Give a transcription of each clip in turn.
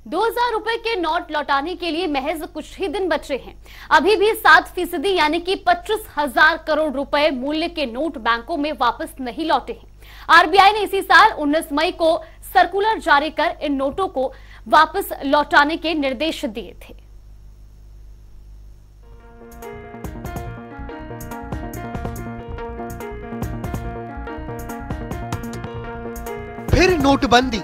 2000 रुपए के नोट लौटाने के लिए महज कुछ ही दिन बचे हैं। अभी भी 7% यानी कि 25,000 करोड़ रुपए मूल्य के नोट बैंकों में वापस नहीं लौटे हैं। आरबीआई ने इसी साल 19 मई को सर्कुलर जारी कर इन नोटों को वापस लौटाने के निर्देश दिए थे। फिर नोटबंदी।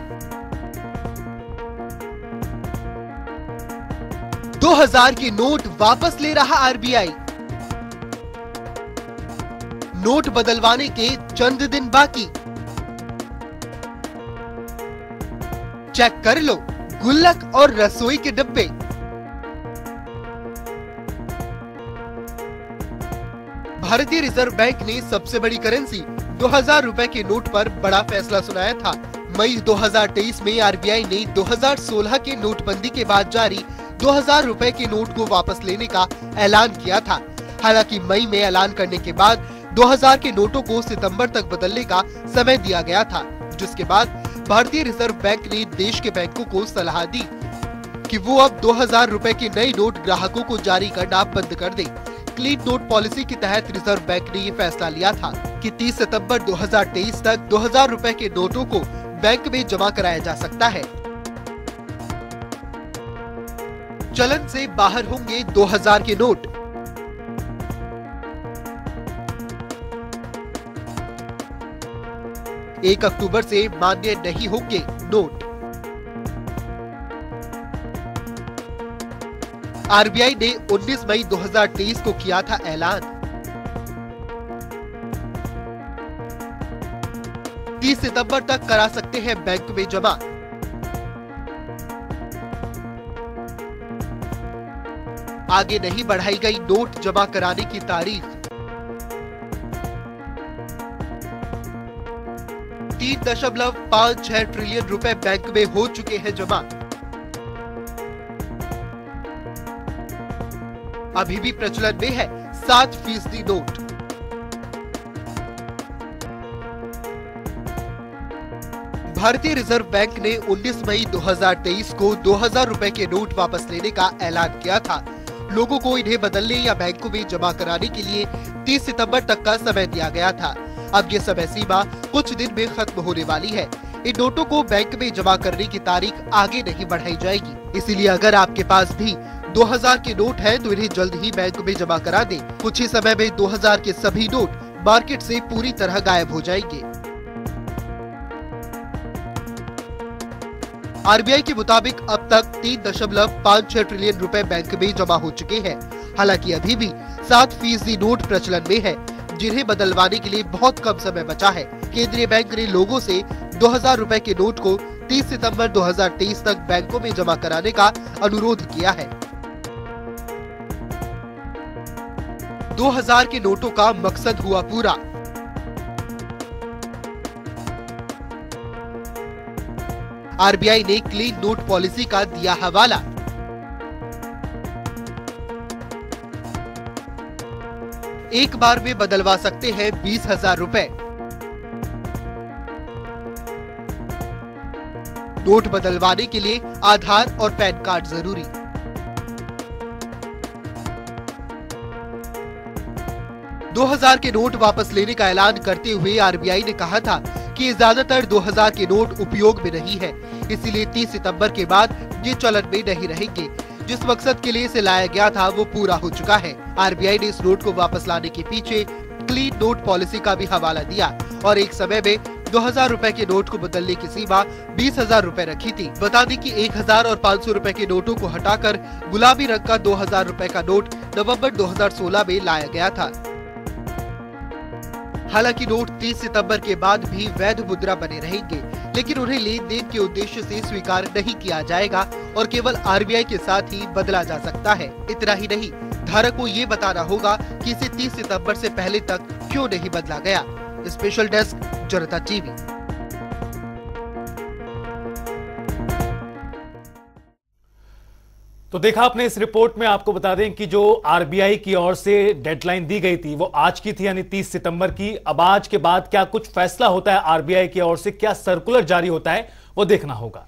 2000 के नोट वापस ले रहा आरबीआई। नोट बदलवाने के चंद दिन बाकी। चेक कर लो गुल्लक और रसोई के डब्बे। भारतीय रिजर्व बैंक ने सबसे बड़ी करेंसी 2000 रुपए के नोट पर बड़ा फैसला सुनाया था। मई 2023 में आरबीआई ने 2016 के नोटबंदी के बाद जारी 2000 रुपए के नोट को वापस लेने का ऐलान किया था। हालांकि मई में ऐलान करने के बाद 2000 के नोटों को सितंबर तक बदलने का समय दिया गया था, जिसके बाद भारतीय रिजर्व बैंक ने देश के बैंकों को सलाह दी कि वो अब 2000 रुपए के नए नोट ग्राहकों को जारी करना बंद कर दे। क्लीन नोट पॉलिसी के तहत रिजर्व बैंक ने ये फैसला लिया था कि 30 सितंबर 2023 तक 2000 रुपए के नोटों को बैंक में जमा कराया जा सकता है। चलन से बाहर होंगे 2000 के नोट। एक अक्टूबर से मान्य नहीं होंगे नोट। आरबीआई ने 19 मई 2023 को किया था ऐलान। 30 सितंबर तक करा सकते हैं बैंक में जमा। आगे नहीं बढ़ाई गई नोट जमा कराने की तारीख। 3.56 ट्रिलियन रुपए बैंक में हो चुके हैं जमा। अभी भी प्रचलन में है 7% नोट। भारतीय रिजर्व बैंक ने 19 मई 2023 को 2000 रुपए के नोट वापस लेने का ऐलान किया था। लोगों को इन्हें बदलने या बैंकों में जमा कराने के लिए 30 सितंबर तक का समय दिया गया था। अब ये समय सीमा कुछ दिन में खत्म होने वाली है। इन नोटों को बैंक में जमा करने की तारीख आगे नहीं बढ़ाई जाएगी। इसीलिए अगर आपके पास भी 2000 के नोट है तो इन्हें जल्द ही बैंक में जमा करा दें। कुछ ही समय में 2000 के सभी नोट मार्केट से पूरी तरह गायब हो जाएंगे। आरबीआई के मुताबिक अब तक 3.56 ट्रिलियन रुपए बैंक में जमा हो चुके हैं। हालांकि अभी भी 7% नोट प्रचलन में है, जिन्हें बदलवाने के लिए बहुत कम समय बचा है। केंद्रीय बैंक ने लोगों से 2000 रुपए के नोट को 30 सितंबर 2023 तक बैंकों में जमा कराने का अनुरोध किया है। 2000 के नोटों का मकसद हुआ पूरा। आरबीआई ने क्लीन नोट पॉलिसी का दिया हवाला। एक बार में बदलवा सकते हैं 20,000 रुपए। नोट बदलवाने के लिए आधार और पैन कार्ड जरूरी। दो 2000 के नोट वापस लेने का ऐलान करते हुए आरबीआई ने कहा था कि ज्यादातर 2000 के नोट उपयोग में नहीं है, इसीलिए 30 सितंबर के बाद ये चलन में नहीं रहेंगे। जिस मकसद के लिए इसे लाया गया था वो पूरा हो चुका है। आरबीआई ने इस नोट को वापस लाने के पीछे क्लीन नोट पॉलिसी का भी हवाला दिया और एक समय में 2000 रुपए के नोट को बदलने की सीमा 20,000 रुपए रखी थी। बता दें कि 1000 और 500 रुपए के नोटों को हटाकर गुलाबी रंग का 2000 रुपए का नोट नवंबर 2016 में लाया गया था। हालांकि नोट 30 सितंबर के बाद भी वैध मुद्रा बने रहेंगे, लेकिन उन्हें लेन देन के उद्देश्य से स्वीकार नहीं किया जाएगा और केवल आरबीआई के साथ ही बदला जा सकता है। इतना ही नहीं, धारक को ये बताना होगा कि इसे 30 सितंबर से पहले तक क्यों नहीं बदला गया। स्पेशल डेस्क, जनता टीवी। तो देखा आपने इस रिपोर्ट में, आपको बता दें कि जो आरबीआई की ओर से डेडलाइन दी गई थी वो आज की थी, यानी 30 सितंबर की। अब आज के बाद क्या कुछ फैसला होता है आरबीआई की ओर से, क्या सर्कुलर जारी होता है, वो देखना होगा।